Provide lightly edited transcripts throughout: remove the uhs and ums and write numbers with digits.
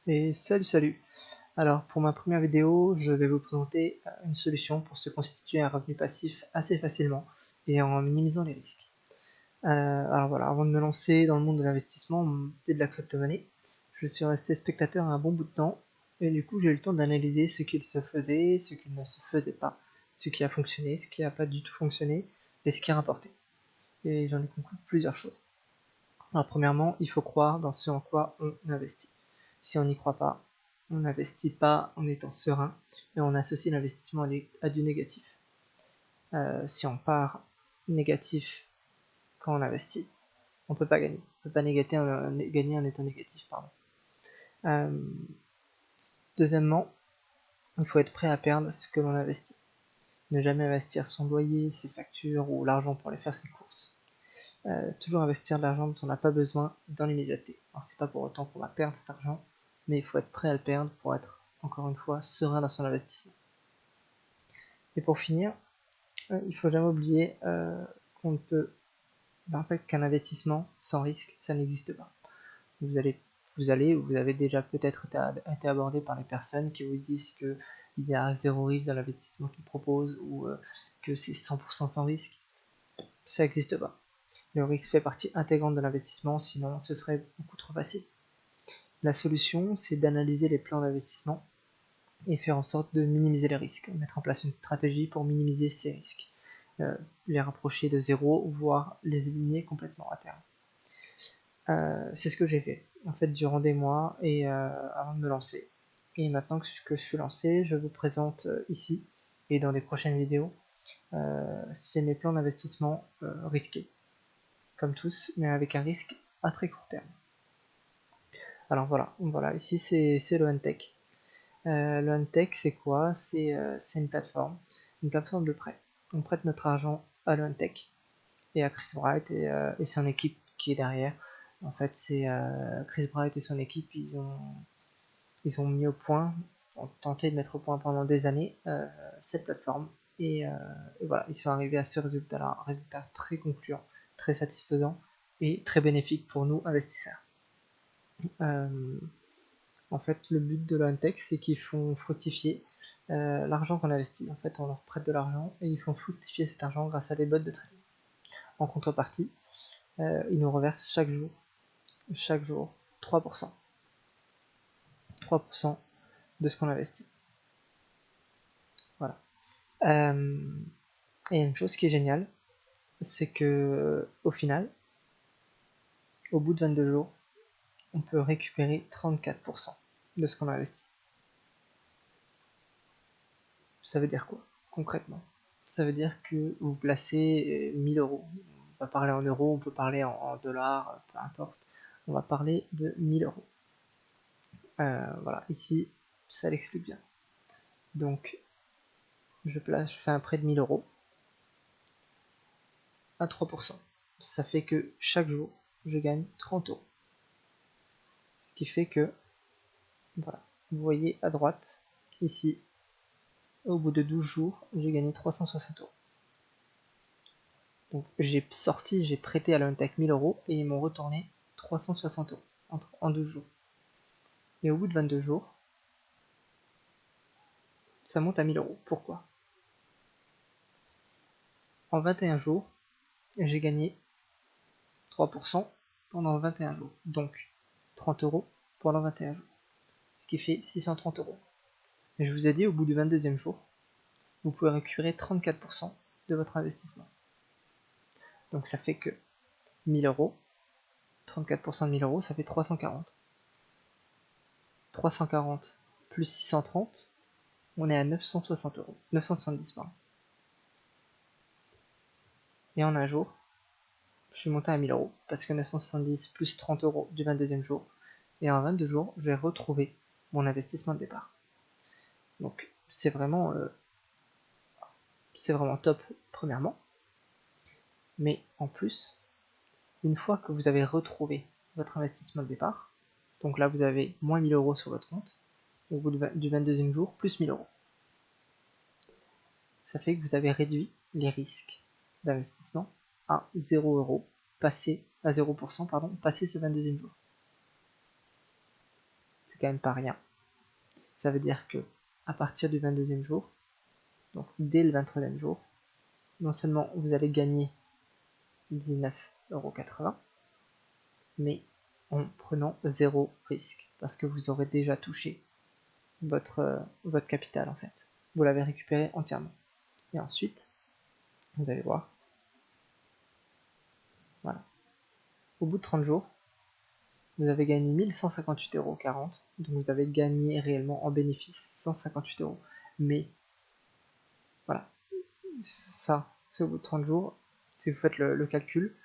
Et salut. Alors pour ma première vidéo, je vais vous présenter une solution pour se constituer un revenu passif assez facilement et en minimisant les risques. Alors voilà, avant de me lancer dans le monde de l'investissement et de la crypto-monnaie, je suis resté spectateur un bon bout de temps et du coup j'ai eu le temps d'analyser ce qu'il se faisait, ce qu'il ne se faisait pas, ce qui a fonctionné, ce qui n'a pas du tout fonctionné et ce qui a rapporté. Et j'en ai conclu plusieurs choses. Alors premièrement, il faut croire dans ce en quoi on investit. Si on n'y croit pas, on n'investit pas en étant serein et on associe l'investissement à du négatif. Si on part négatif quand on investit, on ne peut pas gagner. On ne peut pas gagner en étant négatif. Deuxièmement, il faut être prêt à perdre ce que l'on investit. Ne jamais investir son loyer, ses factures ou l'argent pour aller faire ses courses. Toujours investir de l'argent dont on n'a pas besoin dans l'immédiateté. Alors c'est pas pour autant qu'on va perdre cet argent, mais il faut être prêt à le perdre pour être, encore une fois, serein dans son investissement. Et pour finir, il faut jamais oublier qu'on ne peut, en fait, qu'un investissement sans risque, ça n'existe pas. Vous avez déjà peut-être été abordé par des personnes qui vous disent qu'il y a zéro risque dans l'investissement qu'ils proposent ou que c'est 100% sans risque. Ça n'existe pas. Le risque fait partie intégrante de l'investissement, sinon ce serait beaucoup trop facile. La solution, c'est d'analyser les plans d'investissement et faire en sorte de minimiser les risques, mettre en place une stratégie pour minimiser ces risques, les rapprocher de zéro, voire les éliminer complètement à terme. C'est ce que j'ai fait, en fait, durant des mois et avant de me lancer. Et maintenant que je suis lancé, je vous présente ici et dans les prochaines vidéos, c'est mes plans d'investissement risqués, comme tous, mais avec un risque à très court terme. Alors voilà, ici c'est le Huntech. Le Huntech, c'est quoi? C'est une plateforme de prêt. On prête notre argent à le Huntech et à Chris Bright et son équipe qui est derrière. En fait, c'est Chris Bright et son équipe, ils ont mis au point, ont tenté de mettre au point pendant des années cette plateforme et voilà, ils sont arrivés à ce résultat-là, un résultat très concluant, très satisfaisant et très bénéfique pour nous investisseurs. En fait, le but de l'Huntech, c'est qu'ils font fructifier l'argent qu'on investit. En fait, on leur prête de l'argent et ils font fructifier cet argent grâce à des bots de trading. En contrepartie, ils nous reversent chaque jour 3%. 3% de ce qu'on investit. Voilà. Et une chose qui est géniale, c'est que au final, au bout de 22 jours, on peut récupérer 34% de ce qu'on a investi. Ça veut dire quoi, concrètement? Ça veut dire que vous placez 1000 euros. On va parler en euros, on peut parler en dollars, peu importe. On va parler de 1000 euros. Voilà, ici, ça l'explique bien. Donc, je fais un prêt de 1000 euros à 3%. Ça fait que chaque jour, je gagne 30 euros. Ce qui fait que, voilà, vous voyez à droite, ici, au bout de 12 jours, j'ai gagné 360 euros. Donc j'ai prêté à l'Huntech 1000 euros et ils m'ont retourné 360 euros en 12 jours. Et au bout de 22 jours, ça monte à 1000 euros. Pourquoi? En 21 jours, j'ai gagné 3% pendant 21 jours. Donc 30 euros pendant 21 jours. Ce qui fait 630 euros. Et je vous ai dit, au bout du 22e jour, vous pouvez récupérer 34% de votre investissement. Donc ça fait que 1000 euros, 34% de 1000 euros, ça fait 340. 340 plus 630, on est à 960 euros. 970, pardon. Et en un jour, je suis monté à 1000 euros parce que 970 plus 30 euros du 22e jour. Et en 22 jours, je vais retrouver mon investissement de départ. Donc c'est vraiment top, premièrement. Mais en plus, une fois que vous avez retrouvé votre investissement de départ, donc là vous avez moins 1000 euros sur votre compte, au bout du 22e jour, plus 1000 euros. Ça fait que vous avez réduit les risques d'investissement à 0 euros, à 0%, passé ce 22e jour. c'est quand même pas rien. Ça veut dire que à partir du 22e jour, donc dès le 23e jour, non seulement vous allez gagner 19,80 €, mais en prenant 0 risque, parce que vous aurez déjà touché votre capital en fait. Vous l'avez récupéré entièrement. Et ensuite, vous allez voir, voilà. Au bout de 30 jours, vous avez gagné 1158,40 €, donc vous avez gagné réellement en bénéfice 158 €. Mais voilà, ça, c'est au bout de 30 jours. Si vous faites le calcul,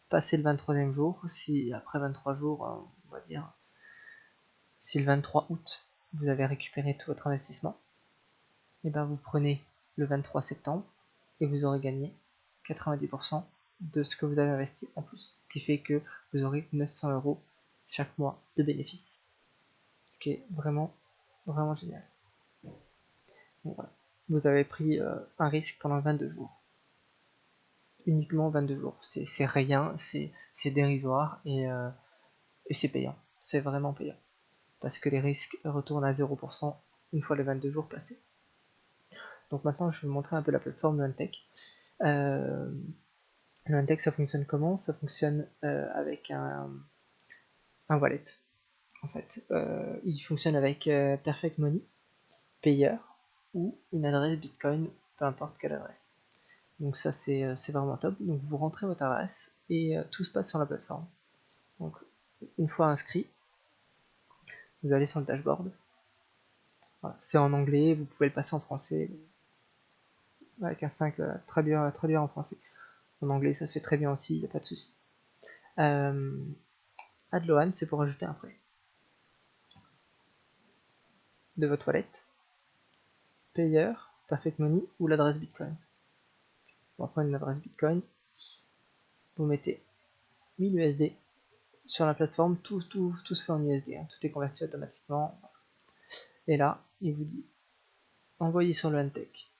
passez le 23e jour, si après 23 jours, on va dire, si le 23 août, vous avez récupéré tout votre investissement, et bien vous prenez le 23 septembre et vous aurez gagné 90% de ce que vous avez investi en plus, ce qui fait que vous aurez 900 € chaque mois de bénéfices, ce qui est vraiment génial. Donc voilà. Vous avez pris un risque pendant 22 jours, uniquement 22 jours, c'est rien, c'est dérisoire et c'est payant, c'est vraiment payant, parce que les risques retournent à 0% une fois les 22 jours passés. Donc maintenant je vais vous montrer un peu la plateforme Luntech. Luntech, ça fonctionne comment? Ça fonctionne avec un wallet. En fait, il fonctionne avec Perfect Money, Payer ou une adresse Bitcoin, peu importe quelle adresse. Donc ça c'est vraiment top. Donc vous rentrez votre adresse et tout se passe sur la plateforme. Donc une fois inscrit, vous allez sur le dashboard. Voilà. C'est en anglais, vous pouvez le passer en français avec un 5 traduire en français. En anglais ça se fait très bien aussi, il n'y a pas de souci. Add Loan, c'est pour ajouter un prêt de votre wallet, Payer, Perfect Money ou l'adresse Bitcoin. On va prendre une adresse Bitcoin, vous mettez 1000 USD sur la plateforme, tout se fait en USD, hein, tout est converti automatiquement. Et là, il vous dit envoyer sur le Luntech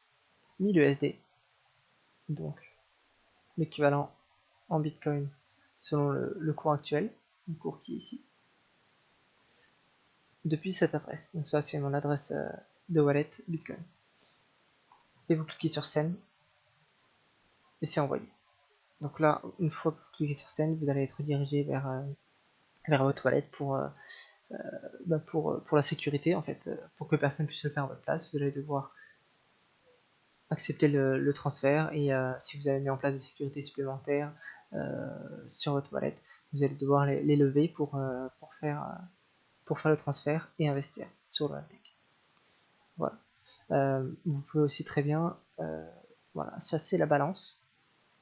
1000 USD, donc l'équivalent en Bitcoin selon le cours actuel, le cours qui est ici, depuis cette adresse. Donc ça c'est mon adresse de wallet Bitcoin. Et vous cliquez sur Send et c'est envoyé. Donc là, une fois que vous cliquez sur Send, vous allez être redirigé vers votre wallet pour la sécurité en fait, pour que personne puisse le faire à votre place. Vous allez devoir accepter le transfert et si vous avez mis en place des sécurités supplémentaires sur votre wallet, vous allez devoir les lever pour faire le transfert et investir sur le Luntech. Voilà. Vous pouvez aussi très bien, voilà, ça c'est la balance,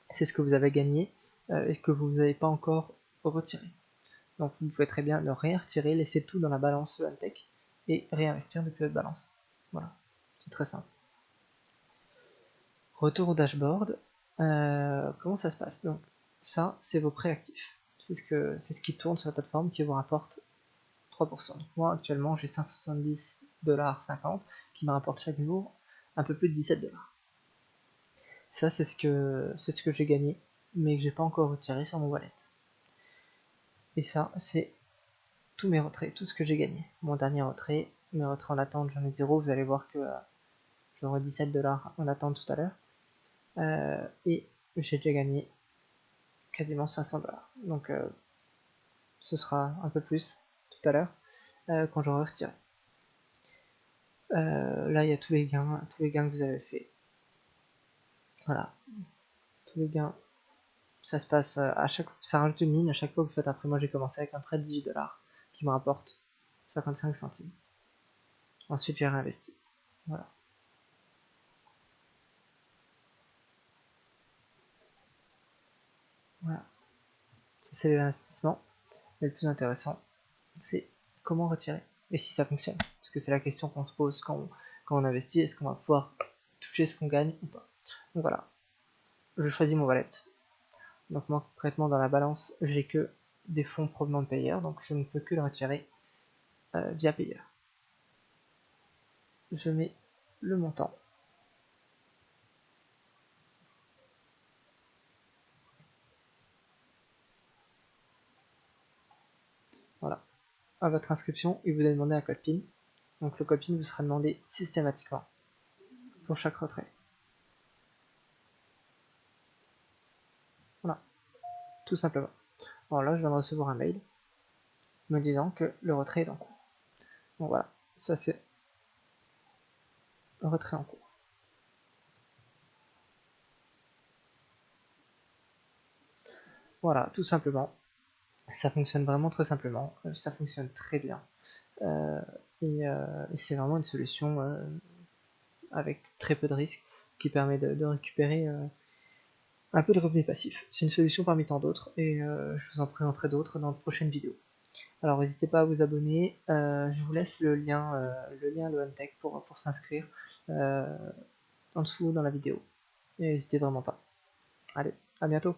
c'est ce que vous avez gagné et que vous n'avez pas encore retiré. Donc vous pouvez très bien le retirer, laisser tout dans la balance Luntech et réinvestir depuis votre balance. Voilà, c'est très simple. Retour au dashboard, comment ça se passe? Donc ça, c'est vos prêts actifs. C'est ce qui tourne sur la plateforme qui vous rapporte 3%. Donc moi actuellement j'ai 570,50 $ qui me rapporte chaque jour un peu plus de 17 $. Ça c'est ce que j'ai gagné, mais que j'ai pas encore retiré sur mon wallet. Et ça c'est tous mes retraits, tout ce que j'ai gagné. Mon dernier retrait, mes retraits en attente, j'en ai 0. Vous allez voir que j'aurai 17 $ en attente tout à l'heure. Et j'ai déjà gagné quasiment 500 $. Donc ce sera un peu plus tout à l'heure quand j'aurai retiré. Là il y a tous les gains que vous avez fait. Voilà, tous les gains, ça se passe ça rajoute une ligne à chaque fois que vous faites. Après moi j'ai commencé avec un prêt de 18 $ qui me rapporte 55 centimes. Ensuite j'ai réinvesti. Voilà. Voilà. Ça c'est l'investissement. Mais le plus intéressant, c'est comment retirer et si ça fonctionne. Parce que c'est la question qu'on se pose quand on investit, est-ce qu'on va pouvoir toucher ce qu'on gagne ou pas. Donc voilà, je choisis mon wallet. Donc moi concrètement dans la balance, j'ai que des fonds provenant de Payer, donc je ne peux que le retirer via Payer. Je mets le montant. Voilà. à votre inscription, il vous a demandé un code PIN. Donc le code PIN vous sera demandé systématiquement pour chaque retrait. Voilà, tout simplement. Bon, là, je viens de recevoir un mail me disant que le retrait est en cours. Donc voilà, ça c'est le retrait en cours. Voilà, tout simplement. Ça fonctionne vraiment très simplement, ça fonctionne très bien. Et c'est vraiment une solution avec très peu de risques qui permet de récupérer un peu de revenus passifs. C'est une solution parmi tant d'autres et je vous en présenterai d'autres dans de prochaines vidéos. Alors n'hésitez pas à vous abonner, je vous laisse le lien Loantech pour s'inscrire en dessous dans la vidéo. Et n'hésitez vraiment pas. Allez, à bientôt.